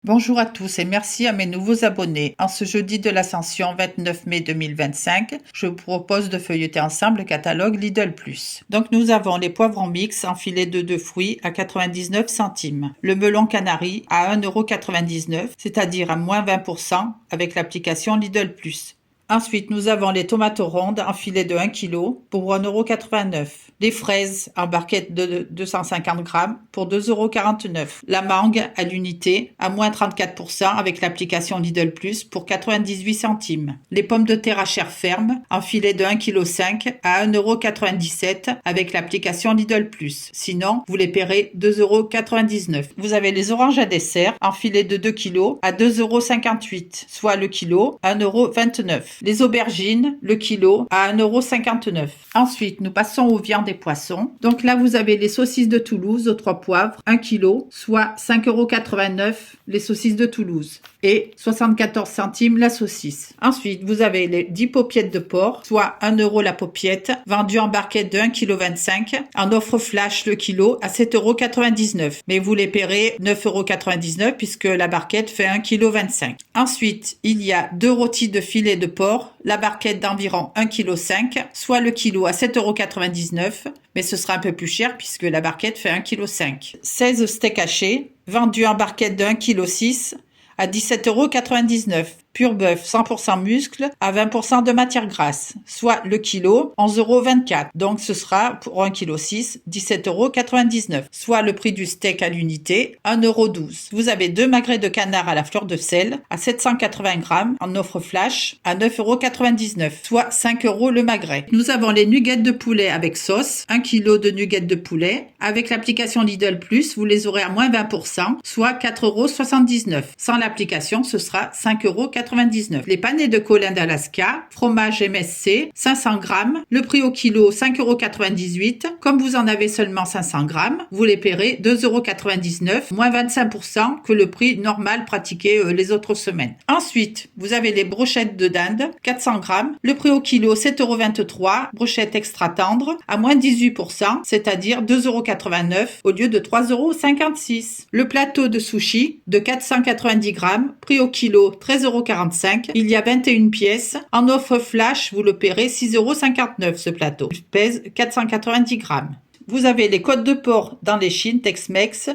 Bonjour à tous et merci à mes nouveaux abonnés. En ce jeudi de l'Ascension 29 mai 2025, je vous propose de feuilleter ensemble le catalogue Lidl Plus. Donc nous avons les poivrons mix en filet de 2 fruits à 99 centimes. Le melon canari à 1,99 €, c'est-à-dire à moins 20% avec l'application Lidl Plus. Ensuite, nous avons les tomates rondes en filet de 1 kg pour 1,89 €. Les fraises en barquette de 250 grammes pour 2,49 €. La mangue à l'unité à moins 34% avec l'application Lidl Plus pour 98 centimes. Les pommes de terre à chair ferme en filet de 1,5 kg à 1,97 € avec l'application Lidl Plus. Sinon, vous les paierez 2,99 €. Vous avez les oranges à dessert en filet de 2 kg à 2,58 €, soit le kilo à 1,29 €. Les aubergines, le kilo à 1,59 €. Ensuite, nous passons aux viandes et poissons. Donc là, vous avez les saucisses de Toulouse aux 3 poivres, 1 kg, soit 5,89 € les saucisses de Toulouse et 74 centimes la saucisse. Ensuite, vous avez les 10 paupiettes de porc, soit 1 € la paupiette, vendues en barquette de 1,25 kg, en offre flash le kilo à 7,99 €. Mais vous les paierez 9,99 € puisque la barquette fait 1,25 kg. Ensuite, il y a 2 rôtis de filet de porc, la barquette d'environ 1,5 kg, soit le kilo à 7,99 €, mais ce sera un peu plus cher puisque la barquette fait 1,5 kg. 16 steaks hachés, vendus en barquette de 1,6 kg à 17,99 €. Pur bœuf 100% muscle à 20% de matière grasse, soit le kilo 11,24 €. Donc ce sera pour 1,6 kg 17,99 €, soit le prix du steak à l'unité 1,12 €. Vous avez 2 magrets de canard à la fleur de sel à 780 grammes en offre flash à 9,99 €, soit 5 € le magret. Nous avons les nuggets de poulet avec sauce, 1 kg de nuggets de poulet. Avec l'application Lidl Plus, vous les aurez à moins 20%, soit 4,79 €. Sans l'application, ce sera 5,99 €. Les panais de Colin d'Alaska, fromage MSC, 500 grammes, le prix au kilo 5,98 €. Comme vous en avez seulement 500 grammes, vous les paierez 2,99 €, moins 25% que le prix normal pratiqué les autres semaines. Ensuite, vous avez les brochettes de dinde, 400 grammes, le prix au kilo 7,23 €, brochette extra tendre, à moins 18%, c'est-à-dire 2,89 € au lieu de 3,56 €. Le plateau de sushi de 490 grammes, prix au kilo 13,45 €. Il y a 21 pièces. En offre flash, vous le paierez 6,59 € ce plateau. Il pèse 490 grammes. Vous avez les côtes de porc dans les chines Tex-Mex,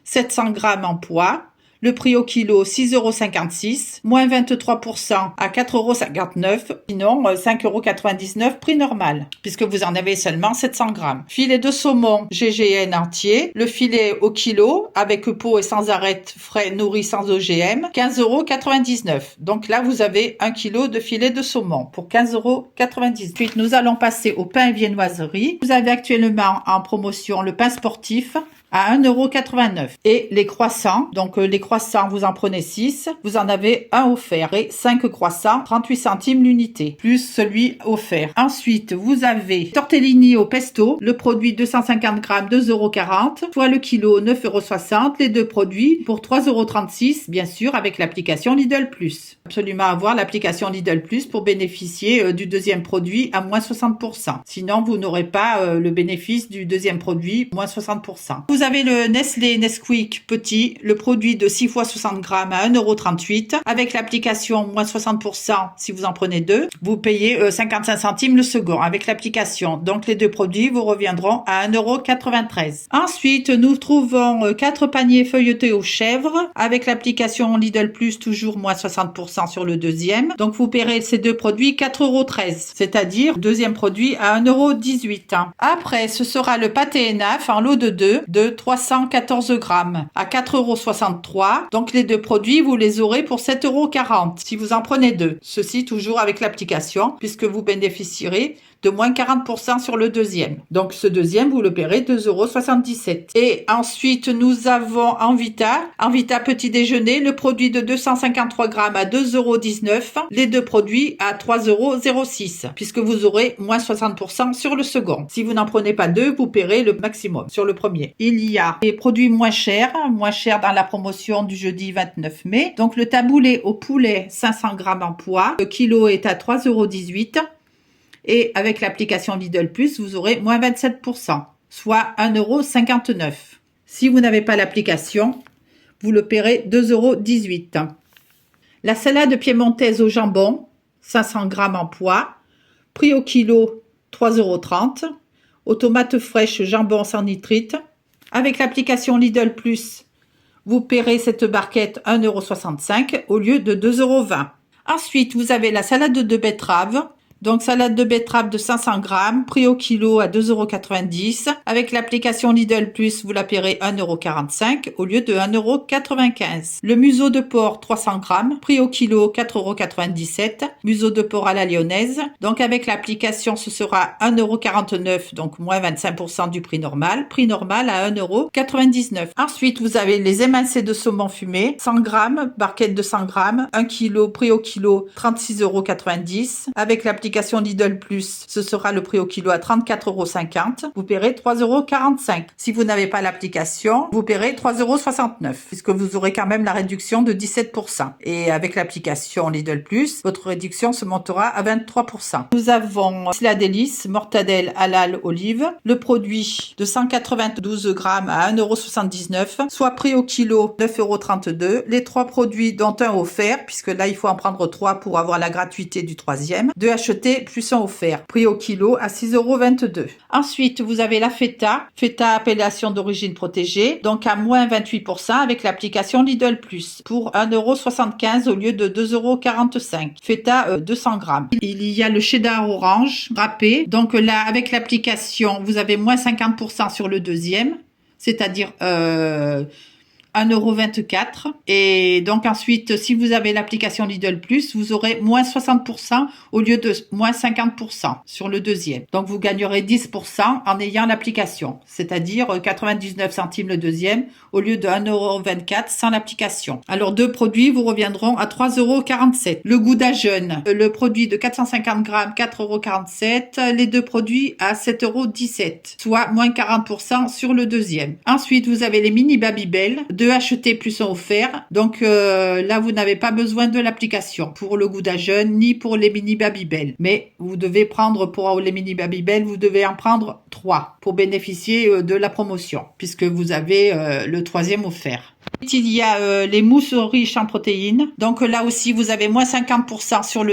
700 grammes en poids. Le prix au kilo 6,56 €, moins 23% à 4,59 €, sinon 5,99 € prix normal, puisque vous en avez seulement 700 grammes. Filet de saumon GGN entier, le filet au kilo, avec peau et sans arête frais nourri sans OGM, 15,99 €. Donc là, vous avez 1 kg de filet de saumon pour 15,99 €. Ensuite, nous allons passer au pain et viennoiserie. Vous avez actuellement en promotion le pain sportif à 1,89 € et les croissants, donc les croissants vous en prenez 6, vous en avez un offert et 5 croissants 38 centimes l'unité plus celui offert. Ensuite vous avez tortellini au pesto, le produit 250 grammes 2,40 €, soit le kilo 9,60 €, les deux produits pour 3,36 € bien sûr avec l'application Lidl Plus. Absolument avoir l'application Lidl Plus pour bénéficier du deuxième produit à moins 60%. Sinon vous n'aurez pas le bénéfice du deuxième produit moins 60%. Vous avez le Nestlé Nesquik petit, le produit de 6 fois 60 grammes à 1,38 € avec l'application moins 60% si vous en prenez deux. Vous payez 55 centimes le second avec l'application. Donc les deux produits vous reviendront à 1,93 €. Ensuite, nous trouvons 4 paniers feuilletés aux chèvres avec l'application Lidl Plus toujours moins 60% sur le deuxième. Donc vous paierez ces deux produits 4,13 €, c'est-à-dire deuxième produit à 1,18 €. Après, ce sera le pâté Enaf en lot de 2 de 314 grammes à 4,63 €. Donc les deux produits, vous les aurez pour 7,40 € si vous en prenez deux. Ceci toujours avec l'application puisque vous bénéficierez de moins 40% sur le deuxième. Donc ce deuxième, vous le paierez 2,77 €. Et ensuite, nous avons Envita petit déjeuner, le produit de 253 grammes à 2,19 €, les deux produits à 3,06 € puisque vous aurez moins 60% sur le second. Si vous n'en prenez pas deux, vous paierez le maximum sur le premier. Il y a des produits moins chers dans la promotion du jeudi 29 mai. Donc le taboulé au poulet 500 grammes en poids, le kilo est à 3,18 € et avec l'application Lidl Plus, vous aurez moins 27%, soit 1,59 €. Si vous n'avez pas l'application, vous le paierez 2,18 €. La salade piémontaise au jambon, 500 g en poids, prix au kilo 3,30 €. Aux tomates fraîches jambon sans nitrite. Avec l'application Lidl Plus, vous paierez cette barquette 1,65 € au lieu de 2,20 €. Ensuite, vous avez la salade de betterave. Donc, salade de betterave de 500 g, prix au kilo à 2,90 €. Avec l'application Lidl Plus, vous la paierez 1,45 € au lieu de 1,95 €. Le museau de porc 300 g, prix au kilo 4,97 €. Museau de porc à la lyonnaise. Donc, avec l'application, ce sera 1,49 €, donc moins 25% du prix normal. Prix normal à 1,99 €. Ensuite, vous avez les émincés de saumon fumé, 100 g, barquette de 100 g, 1 kg, prix au kilo 36,90 €. Avec l'application Lidl Plus, ce sera le prix au kilo à 34,50 €. Vous paierez 3,45 €. Si vous n'avez pas l'application, vous paierez 3,69 € puisque vous aurez quand même la réduction de 17%. Et avec l'application Lidl Plus, votre réduction se montera à 23%. Nous avons la délice, mortadelle halal olive, le produit de 192 g à 1,79 €, soit prix au kilo 9,32 €. Les 3 produits dont un offert, puisque là il faut en prendre 3 pour avoir la gratuité du troisième. 2 achetés plus un offert, prix au kilo à 6,22 €. Ensuite, vous avez la feta appellation d'origine protégée, donc à moins 28% avec l'application Lidl Plus pour 1,75 € au lieu de 2,45 €. Feta 200 g. Il y a le cheddar orange râpé, donc là avec l'application, vous avez moins 50% sur le deuxième, c'est-à-dire 1,24 €. Et donc ensuite, si vous avez l'application Lidl Plus, vous aurez moins 60% au lieu de moins 50% sur le deuxième. Donc vous gagnerez 10% en ayant l'application, c'est-à-dire 99 centimes le deuxième au lieu de 1,24 € sans l'application. Alors 2 produits vous reviendront à 3,47 €. Le Gouda jeune, le produit de 450 g, 4,47 €. Les 2 produits à 7,17 €, soit moins 40% sur le deuxième. Ensuite, vous avez les mini Babybel, 2 achetés plus un offert. Donc là, vous n'avez pas besoin de l'application pour le Gouda jeune ni pour les mini Babybel. Mais vous devez prendre pour les mini Babybel, vous devez en prendre 3 pour bénéficier de la promotion puisque vous avez le troisième offert. Il y a les mousses riches en protéines. Donc là aussi, vous avez moins 50% sur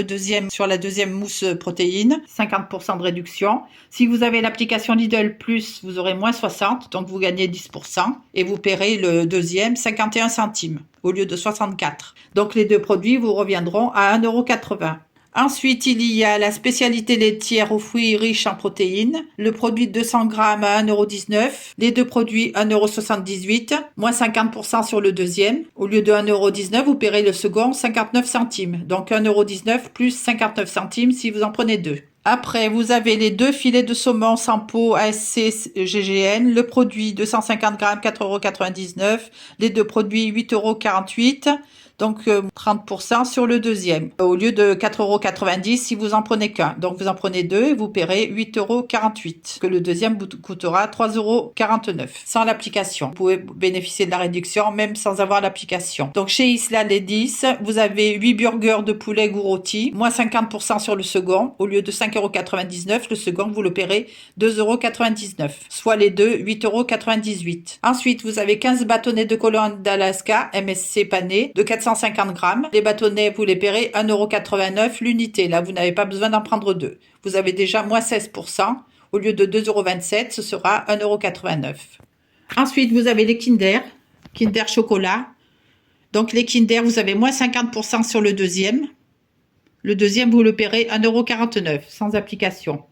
la deuxième mousse protéine, 50% de réduction. Si vous avez l'application Lidl Plus, vous aurez moins 60, donc vous gagnez 10% et vous paierez le deuxième 51 centimes au lieu de 64. Donc les 2 produits vous reviendront à 1,80 €. Ensuite, il y a la spécialité laitière aux fruits riches en protéines. Le produit de 200 g à 1,19 €. Les 2 produits 1,78 €, moins 50% sur le deuxième. Au lieu de 1,19 €, vous paierez le second 59 centimes. Donc 1,19 € plus 59 centimes si vous en prenez 2. Après, vous avez les 2 filets de saumon sans peau ASC GGN. Le produit 250 g, 4,99 €. Les 2 produits 8,48 €. Donc 30% sur le deuxième, au lieu de 4,90 € si vous en prenez qu'un. Donc vous en prenez 2 et vous paierez 8,48 €, que le deuxième vous coûtera 3,49 € sans l'application. Vous pouvez bénéficier de la réduction même sans avoir l'application. Donc chez Isla Ladies, vous avez 8 burgers de poulet goût rôti, moins 50% sur le second. Au lieu de 5,99 €, le second vous le paierez 2,99 €, soit les deux 8,98 €. Ensuite, vous avez 15 bâtonnets de colonne d'Alaska MSC pané de 450 g. Les bâtonnets, vous les paierez 1,89 € l'unité. Là, vous n'avez pas besoin d'en prendre 2. Vous avez déjà moins 16%. Au lieu de 2,27 €, ce sera 1,89 €. Ensuite, vous avez les Kinder chocolat. Donc, les Kinder, vous avez moins 50% sur le deuxième. Le deuxième, vous le paierez 1,49 € sans application.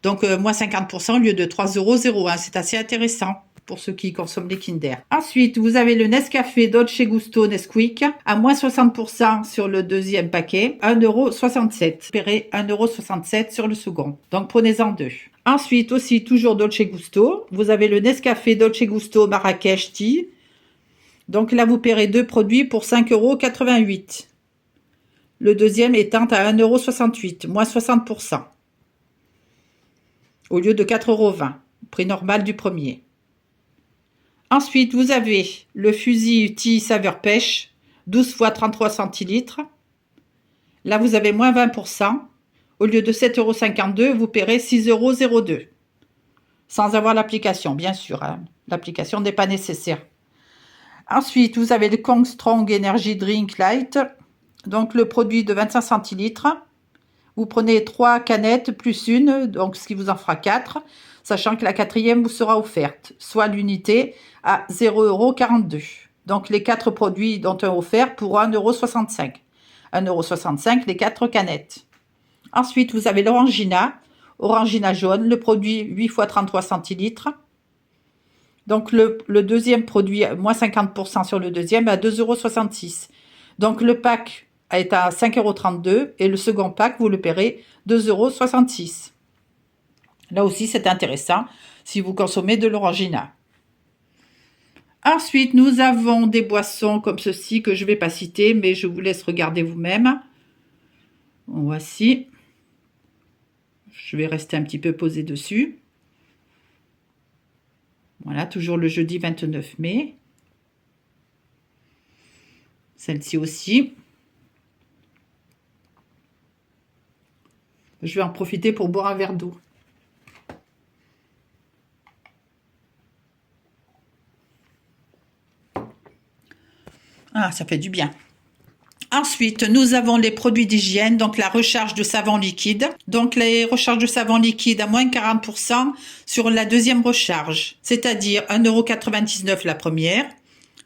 Donc, moins 50% au lieu de 3,01 €. C'est assez intéressant pour ceux qui consomment les Kinder. Ensuite, vous avez le Nescafé Dolce Gusto Nesquik à moins 60% sur le deuxième paquet, 1,67 €. Vous paierez 1,67 € sur le second. Donc, prenez-en 2. Ensuite, aussi, toujours Dolce Gusto, vous avez le Nescafé Dolce Gusto Marrakech Tea. Donc là, vous paierez 2 produits pour 5,88 €. Le deuxième étant à 1,68 €, moins 60%. Au lieu de 4,20 €, prix normal du premier. Ensuite, vous avez le Fusil Tea saveur pêche, 12 fois 33 centilitres. Là, vous avez moins 20%. Au lieu de 7,52 €, vous paierez 6,02 €. Sans avoir l'application, bien sûr. L'application n'est pas nécessaire. Ensuite, vous avez le Kong Strong Energy Drink Light. Donc, le produit de 25 centilitres. Vous prenez 3 canettes plus une, donc ce qui vous en fera 4, sachant que la 4e vous sera offerte, soit l'unité à 0,42 €. Donc, les 4 produits dont un offert pour 1,65 €. 1,65 € les 4 canettes. Ensuite, vous avez l'Orangina. Orangina jaune, le produit 8 x 33 centilitres. Donc, le deuxième produit, moins 50% sur le deuxième, à 2,66 €. Donc, le pack est à 5,32 € et le second pack, vous le paierez 2,66 €. Là aussi, c'est intéressant si vous consommez de l'Orangina. Ensuite, nous avons des boissons comme ceci que je ne vais pas citer, mais je vous laisse regarder vous-même. Voici. Je vais rester un petit peu posé dessus. Voilà, toujours le jeudi 29 mai. Celle-ci aussi. Je vais en profiter pour boire un verre d'eau. Ah, ça fait du bien. Ensuite, nous avons les produits d'hygiène, donc la recharge de savon liquide. Donc, les recharges de savon liquide à moins 40% sur la deuxième recharge, c'est-à-dire 1,99 € la première.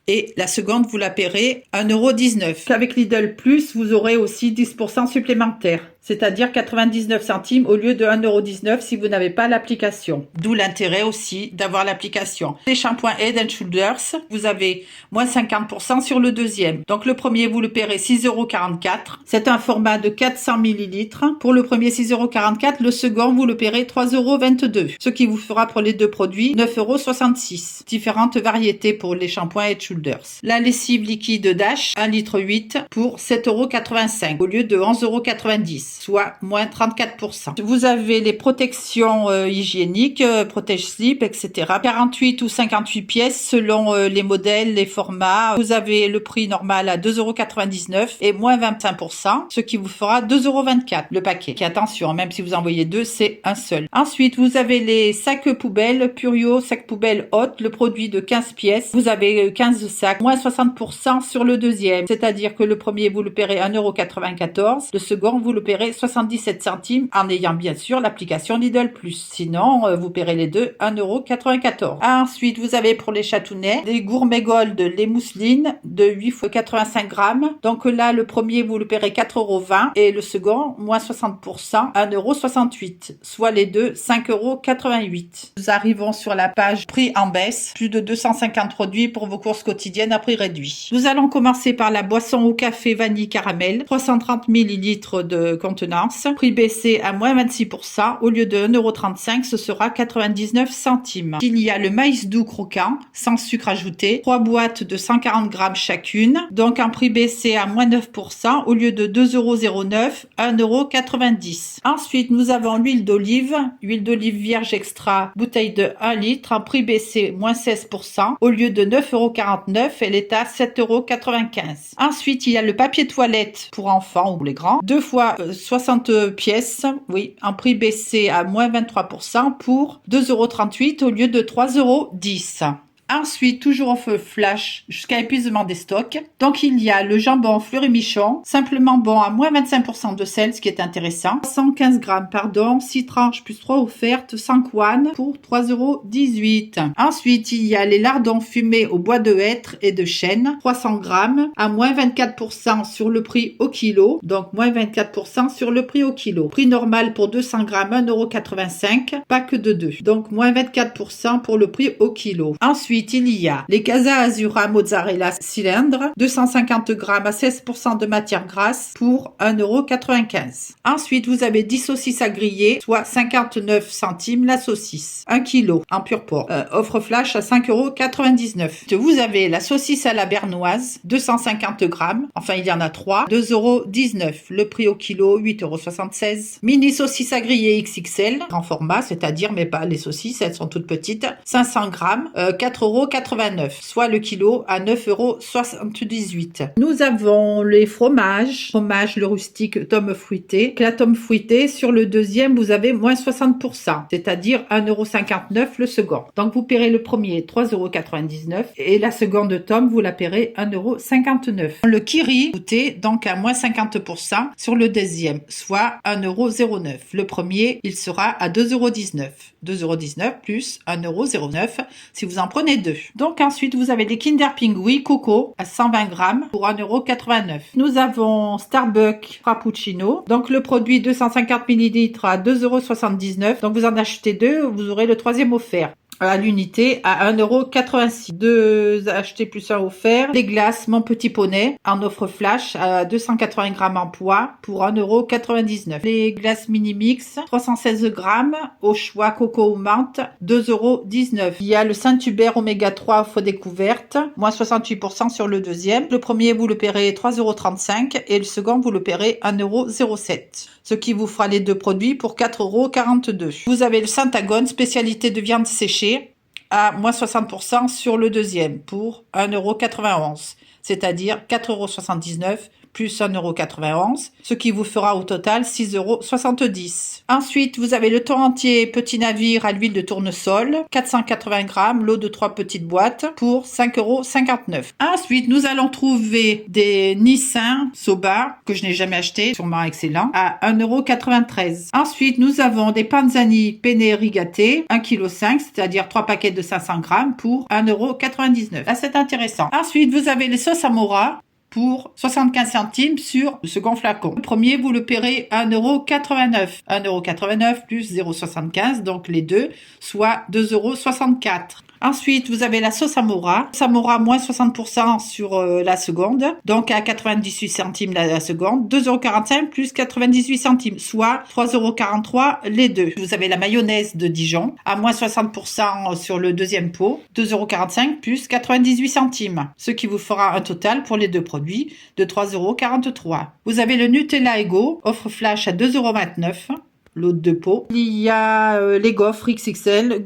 Et la seconde, vous la paierez 1,19 €. Avec Lidl Plus, vous aurez aussi 10% supplémentaire, c'est-à-dire 99 centimes au lieu de 1,19 € si vous n'avez pas l'application. D'où l'intérêt aussi d'avoir l'application. Les shampoings Head & Shoulders, vous avez moins 50% sur le deuxième. Donc le premier, vous le paierez 6,44 €. C'est un format de 400 ml. Pour le premier, 6,44 €. Le second, vous le paierez 3,22 €. Ce qui vous fera pour les deux produits 9,66 €. Différentes variétés pour les shampoings Head & Shoulders. La lessive liquide Dash, 1,8 litre pour 7,85 € au lieu de 11,90 €, soit moins 34%. Vous avez les protections hygiéniques, Protège Slip, etc. 48 ou 58 pièces selon les modèles, les formats. Vous avez le prix normal à 2,99 € et moins 25%, ce qui vous fera 2,24 € le paquet. Et attention, même si vous envoyez deux, c'est un seul. Ensuite, vous avez les sacs poubelles, Purio, sac poubelle haute, le produit de 15 pièces. Vous avez 15 sacs, moins 60% sur le deuxième. C'est-à-dire que le premier, vous le paierez 1,94 €. Le second, vous le paierez 77 centimes en ayant bien sûr l'application Lidl Plus. Sinon, vous paierez les deux 1,94 €. Ensuite, vous avez pour les chatounnets, les Gourmet Gold, les mousselines de 8 x 85 grammes. Donc là, le premier, vous le paierez 4,20 € et le second, moins 60%, 1,68 €. Soit les deux 5,88 €. Nous arrivons sur la page prix en baisse. Plus de 250 produits pour vos courses quotidiennes à prix réduit. Nous allons commencer par la boisson au café vanille caramel, 330 ml de contenance, prix baissé à moins 26%, au lieu de 1,35 €, ce sera 99 centimes. Il y a le maïs doux croquant, sans sucre ajouté, 3 boîtes de 140 grammes chacune, donc un prix baissé à moins 9%, au lieu de 2,09 €, 1,90 €. Ensuite, nous avons l'huile d'olive vierge extra, bouteille de 1 litre, un prix baissé moins 16%, au lieu de 9,49 €, elle est à 7,95 €. Ensuite, il y a le papier toilette pour enfants ou les grands, 2 fois 60 pièces, oui, un prix baissé à moins 23% pour 2,38 € au lieu de 3,10 €. Ensuite, toujours en feu flash jusqu'à épuisement des stocks. Donc, il y a le jambon Fleury Michon, simplement bon à moins 25% de sel, ce qui est intéressant. 115 grammes, pardon, 6 tranches plus 3 offertes, 5 yuan pour 3,18 €. Ensuite, il y a les lardons fumés au bois de hêtre et de chêne, 300 grammes, à moins 24% sur le prix au kilo. Donc, moins 24% sur le prix au kilo. Prix normal pour 200 grammes, 1,85 €, pack de 2. Donc, moins 24% pour le prix au kilo. Ensuite, il y a les Casa Azura mozzarella cylindre, 250 grammes à 16% de matière grasse pour 1,95 €. Ensuite, vous avez 10 saucisses à griller, soit 59 centimes la saucisse. 1 kg en pur porc. Offre flash à 5,99 €. Vous avez la saucisse à la bernoise, 250 grammes. Enfin, il y en a 3, 2,19 €. Le prix au kilo, 8,76 €. Mini saucisse à griller XXL, grand format, c'est-à-dire, mais pas les saucisses, elles sont toutes petites. 500 grammes, 4,99 €, soit le kilo à 9,78 €. Nous avons les fromages. Fromage le rustique tome fruité. La tome fruité, sur le deuxième, vous avez moins 60%, c'est-à-dire 1,59 € le second. Donc vous paierez le premier 3,99 € et la seconde tome, vous la paierez 1,59 €. Le kiri goûté, donc à moins 50% sur le deuxième, soit 1,09 €. Le premier, il sera à 2,19 €. 2,19 € plus 1,09 € si vous en prenez deux. Donc ensuite, vous avez les Kinder Pingui Coco à 120 grammes pour 1,89 €. Nous avons Starbucks Frappuccino. Donc le produit 250 ml à 2,79 €. Donc vous en achetez deux, vous aurez le troisième offert à l'unité à 1,86 €. Deux achetés plus un offert. Les glaces Mon Petit Poney en offre flash à 280 grammes en poids pour 1,99 €. Les glaces mini mix 316 grammes au choix coco ou menthe 2,19 €. Il y a le Saint-Hubert Oméga 3 offre découverte, moins 68% sur le deuxième. Le premier, vous le paierez 3,35 € et le second, vous le paierez 1,07 €. Ce qui vous fera les deux produits pour 4,42 €. Vous avez le Saint-Agone spécialité de viande séchée à moins 60% sur le deuxième pour 1,91 €, c'est-à-dire 4,79 € plus 1,91 €, ce qui vous fera au total 6,70 €. Ensuite, vous avez le thon entier petit navire à l'huile de tournesol, 480 grammes, lot de 3 petites boîtes pour 5,59 €. Ensuite, nous allons trouver des Nissin Soba, que je n'ai jamais acheté, sûrement excellent, à 1,93 €. Ensuite, nous avons des Panzani penne rigate, 1,5 kg, c'est-à-dire 3 paquets de 500 grammes pour 1,99 €. Là, c'est intéressant. Ensuite, vous avez les sauces Amora pour 75 centimes sur le second flacon. Le premier, vous le paierez 1,89 €. 1,89 € plus 0,75 €, donc les deux, soit 2,64 €. Ensuite, vous avez la sauce Amora. Amora, moins 60% sur la seconde. Donc, à 98 centimes la seconde. 2,45 € plus 98 centimes, soit 3,43 € les deux. Vous avez la mayonnaise de Dijon, à moins 60% sur le deuxième pot. 2,45 € plus 98 centimes. Ce qui vous fera un total pour les deux produits de 3,43 €. Vous avez le Nutella Ego, offre flash à 2,29 €. L'autre de pot. Il y a les gaufres XXL,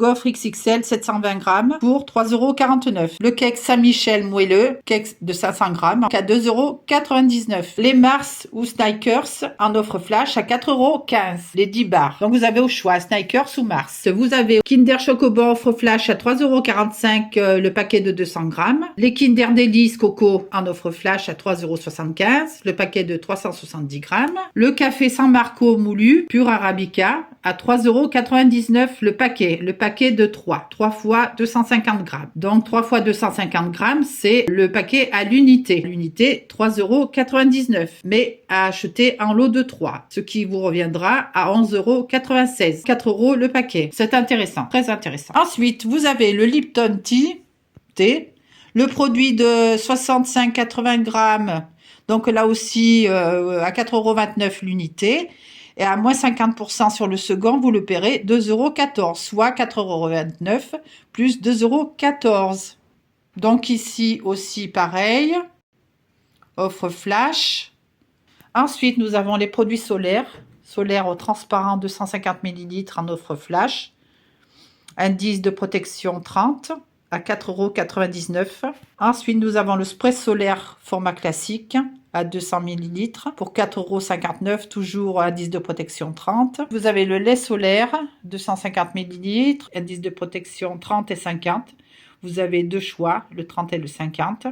720 grammes pour 3,49 €. Le cake Saint-Michel moelleux, cake de 500 grammes à 2,99 €. Les Mars ou Snickers en offre flash à 4,15 € les 10 bars. Donc vous avez au choix Snickers ou Mars. Vous avez Kinder Chocobo offre flash à 3,45 € le paquet de 200 grammes. Les Kinder Delice Coco en offre flash à 3,75 € le paquet de 370 grammes. Le café San Marco moulu pur arabica à 3,99 € le paquet de 3 fois 250 grammes. Donc 3 fois 250 grammes, c'est le paquet à l'unité. L'unité 3,99 €, mais à acheter en lot de 3, ce qui vous reviendra à 11,96 €. 4 € le paquet. C'est intéressant, très intéressant. Ensuite, vous avez le Lipton Thé, le produit de 65-80 grammes. Donc là aussi à 4,29 € l'unité. Et à moins 50% sur le second, vous le paierez 2,14 €, soit 4,29 € plus 2,14 €. Donc ici aussi pareil, offre flash. Ensuite, nous avons les produits solaires au transparent 250 ml en offre flash. Indice de protection 30 à 4,99 €. Ensuite, nous avons le spray solaire format classique à 200 ml pour 4,59 €, toujours indice de protection 30. Vous avez le lait solaire, 250 ml, indice de protection 30 et 50. Vous avez deux choix, le 30 et le 50.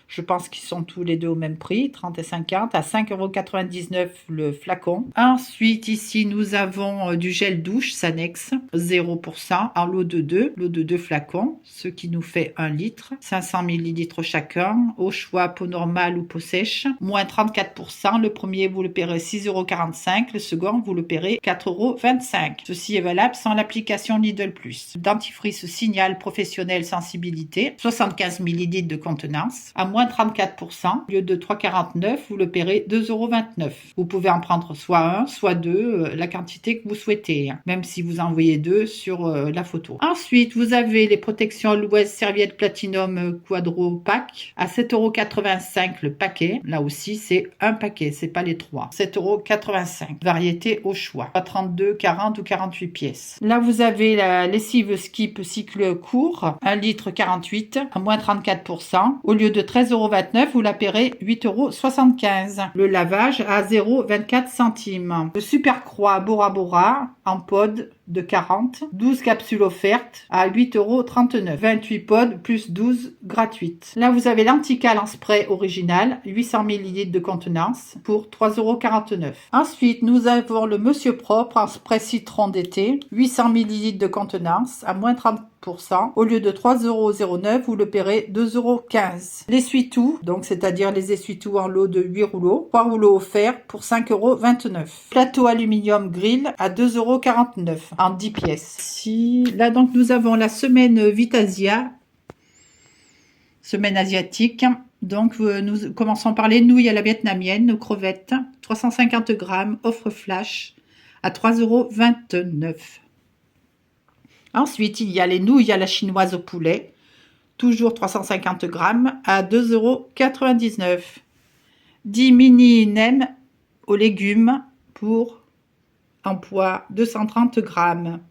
Je pense qu'ils sont tous les deux au même prix, 30 et 50, à 5,99 € le flacon. Ensuite, ici, nous avons du gel douche Sanex, 0% en lot de 2 flacons, ce qui nous fait 1 litre, 500 ml chacun, au choix peau normale ou peau sèche, moins 34%. Le premier, vous le paierez 6,45 €, le second, vous le paierez 4,25 €. Ceci est valable sans l'application Lidl+. Dentifrice Signal professionnel sensibilité, 75 ml de contenance, à moins moins 34%. Au lieu de 3,49, vous le paierez 2,29 €. Vous pouvez en prendre soit un, soit deux, la quantité que vous souhaitez, hein, même si vous envoyez deux sur la photo. Ensuite, vous avez les protections Louez serviettes Platinum Quadro Pack à 7,85 € le paquet. Là aussi, c'est un paquet, c'est pas les trois. 7,85 €. Variété au choix. 32, 40 ou 48 pièces. Là, vous avez la lessive Skip cycle court, 1 litre 48 à moins 34%. Au lieu de 13,29 €, vous la paierez 8,75 €. Le lavage à 0,24 centimes. Le Super Croix Bora Bora en pod de 40, 12 capsules offertes à 8,39 €, 28 pods plus 12 gratuites. Là, vous avez l'Antical en spray original, 800 ml de contenance pour 3,49 €. Ensuite, nous avons le Monsieur Propre en spray citron d'été, 800 ml de contenance à moins 30%. Au lieu de 3,09 €, vous le paierez 2,15 €. L'essuie-tout, donc c'est-à-dire les essuie-tout en lot de 8 rouleaux, 3 rouleaux offerts pour 5,29 €. Plateau aluminium grill à 2,49 € en 10 pièces. Là, donc, nous avons la semaine Vitasia, semaine asiatique. Donc, nous commençons par les nouilles à la vietnamienne, nos crevettes, 350 grammes, offre flash à 3,29 €. Ensuite, il y a les nouilles à la chinoise au poulet, toujours 350 grammes à 2,99 €. 10 mini nems aux légumes pour en poids 230 grammes.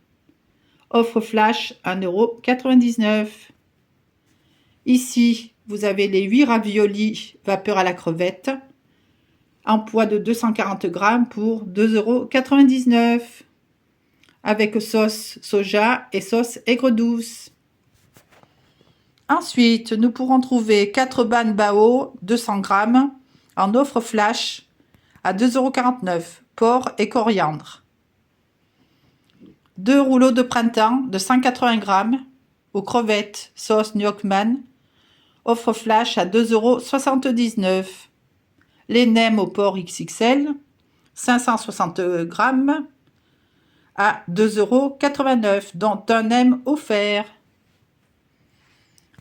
Offre flash 1,99 €. Ici, vous avez les 8 raviolis vapeur à la crevette en poids de 240 grammes pour 2,99 € avec sauce soja et sauce aigre douce. Ensuite, nous pourrons trouver 4 ban bao 200 grammes en offre flash à 2,49 €, porc et coriandre. 2 rouleaux de printemps de 180 grammes aux crevettes sauce Nyockman, offre flash à 2,79 €. Les nems au porc XXL, 560 grammes à 2,89 €, dont un nem offert.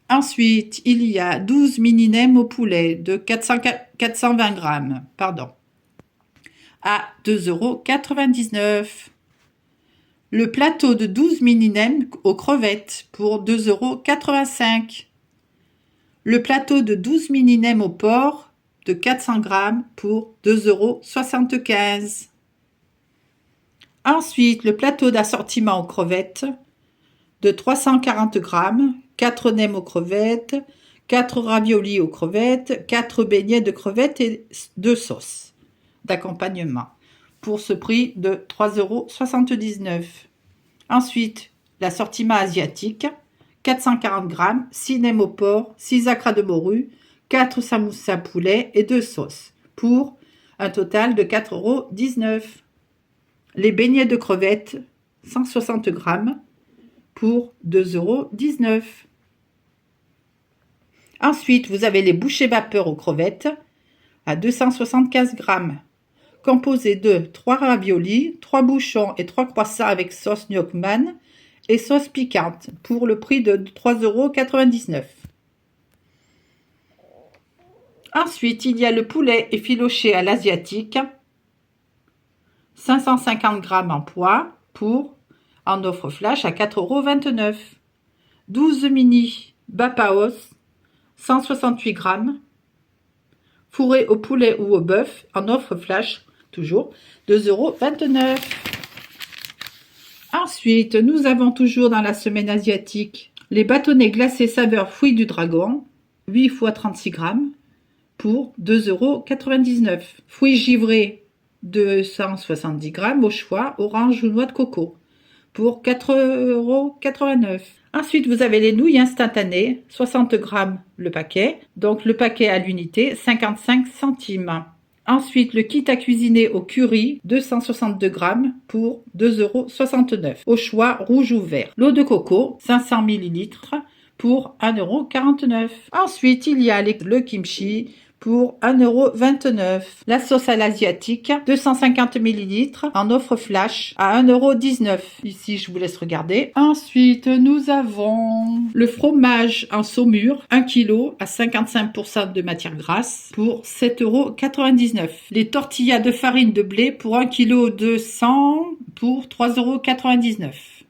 Ensuite, il y a 12 mini nems au poulet de 420 grammes, à 2,99 €. Le plateau de 12 mini nems aux crevettes pour 2,85 €. Le plateau de 12 mini nems au porc de 400 grammes pour 2,75 €. Ensuite, le plateau d'assortiment aux crevettes de 340 grammes, 4 nems aux crevettes, 4 raviolis aux crevettes, 4 beignets de crevettes et 2 sauces d'accompagnement pour ce prix de 3,79 €. Ensuite, l'assortiment asiatique, 440 grammes, 6 nems au porc, 6 acras de morue, 4 samoussas poulet et 2 sauces pour un total de 4,19 €. Les beignets de crevettes, 160 grammes pour 2,19 €. Ensuite, vous avez les bouchées vapeur aux crevettes à 275 grammes, composés de 3 raviolis, 3 bouchons et 3 croissants avec sauce Nyockman et sauce piquante pour le prix de 3,99 €. Ensuite, il y a le poulet effiloché à l'asiatique, 550 grammes en poids pour en offre flash à 4,29 €. 12 mini bapaos, 168 grammes, fourré au poulet ou au bœuf en offre flash, toujours 2,29 €. Ensuite, nous avons toujours dans la semaine asiatique les bâtonnets glacés saveur fruits du dragon, 8 x 36 grammes pour 2,99 €. Fruits givrés 270 grammes au choix, orange ou noix de coco pour 4,89 €. Ensuite, vous avez les nouilles instantanées, 60 grammes le paquet. Donc, le paquet à l'unité, 55 centimes. Ensuite, le kit à cuisiner au curry, 262 grammes pour 2,69 €. Au choix, rouge ou vert. L'eau de coco, 500 ml pour 1,49 €. Ensuite, il y a le kimchi pour 1,29 €. La sauce à l'asiatique, 250 ml en offre flash à 1,19 €. Ici, je vous laisse regarder. Ensuite, nous avons le fromage en saumure, 1 kg à 55% de matière grasse pour 7,99 €. Les tortillas de farine de blé pour 1 kg 200 pour 3,99 €.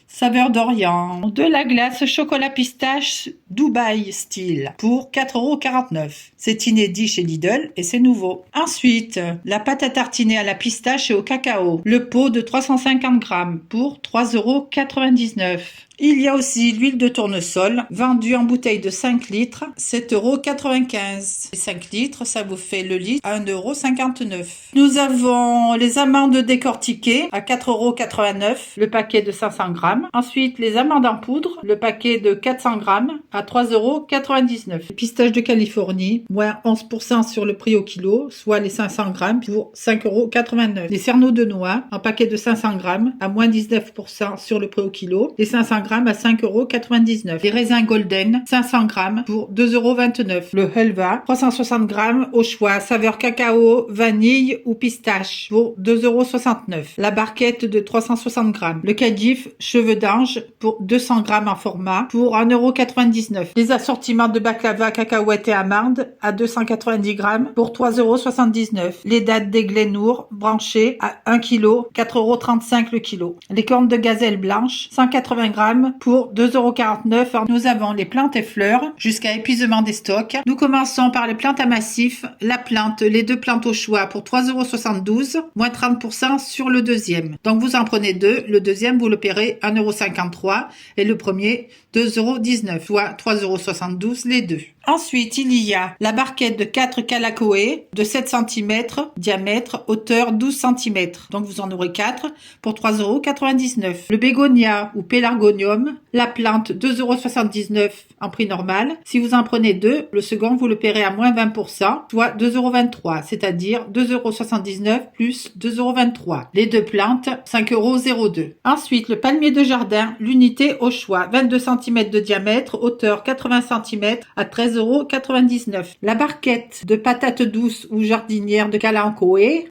Saveur d'Orient. De la glace chocolat pistache Dubaï style pour 4,49 €. C'est inédit chez Lidl et c'est nouveau. Ensuite, la pâte à tartiner à la pistache et au cacao. Le pot de 350 grammes pour 3,99 €. Il y a aussi l'huile de tournesol vendue en bouteille de 5 litres, 7,95 €. 5 litres, ça vous fait le litre à 1,59 €. Nous avons les amandes décortiquées à 4,89 € le paquet de 500 grammes. Ensuite, les amandes en poudre, le paquet de 400 grammes à 3,99 €. Les pistaches de Californie, moins 11% sur le prix au kilo, soit les 500 grammes pour 5,89 €. Les cerneaux de noix, en paquet de 500 grammes à moins 19% sur le prix au kilo, les 500 grammes à 5,99 €. Les raisins golden, 500 grammes pour 2,29 €. Le Helva, 360 grammes au choix, saveur cacao, vanille ou pistache pour 2,69 €. La barquette de 360 grammes. Le Cadif, cheveux d'ange pour 200 grammes en format pour 1,99 €. Les assortiments de baklava, cacahuètes et amandes à 290 grammes pour 3,79 €. Les dattes des Glénour branchées à 1 kg, 4,35 € le kilo. Les cornes de gazelle blanches, 180 grammes pour 2,49 €. Nous avons les plantes et fleurs jusqu'à épuisement des stocks. Nous commençons par les plantes à massif. La plante, les 2 plantes au choix pour 3,72 €, moins 30% sur le deuxième. Donc vous en prenez 2, le deuxième vous le paierez 1,53 € et le premier 2,19 €, soit 3,72 € les deux. Ensuite, il y a la barquette de 4 calacoées de 7 cm diamètre, hauteur 12 cm. Donc vous en aurez 4 pour 3,99 €. Le bégonia ou pélargonium, la plante 2,79 € en prix normal. Si vous en prenez 2, le second vous le paierez à moins 20%, soit 2,23 €, c'est-à-dire 2,79 € plus 2,23 €. Les deux plantes, 5,02 €. Ensuite, le palmier de jardin, l'unité au choix, 22 cm de diamètre, hauteur 80 cm à 13,99 €. La barquette de patates douces ou jardinières de Kalankoé,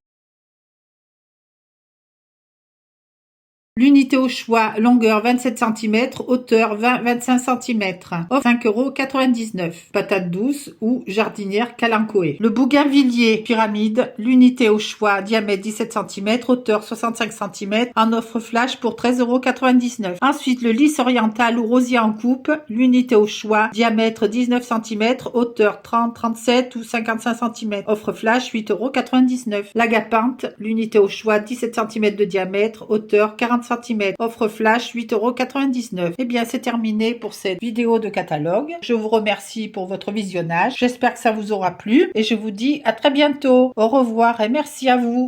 l'unité au choix, longueur 27 cm, hauteur 20-25 cm. Offre 5,99 €. Patates douces ou jardinière Kalankoé. Le bougainvillier pyramide, l'unité au choix, diamètre 17 cm, hauteur 65 cm, en offre flash pour 13,99 €. Ensuite, le lys oriental ou rosier en coupe, l'unité au choix, diamètre 19 cm, hauteur 30, 37 ou 55 cm. Offre flash 8,99 €. L'agapante, l'unité au choix, 17 cm de diamètre, hauteur 40 cm. Offre flash 8,99 €. Eh bien, c'est terminé pour cette vidéo de catalogue. Je vous remercie pour votre visionnage. J'espère que ça vous aura plu et je vous dis à très bientôt. Au revoir et merci à vous.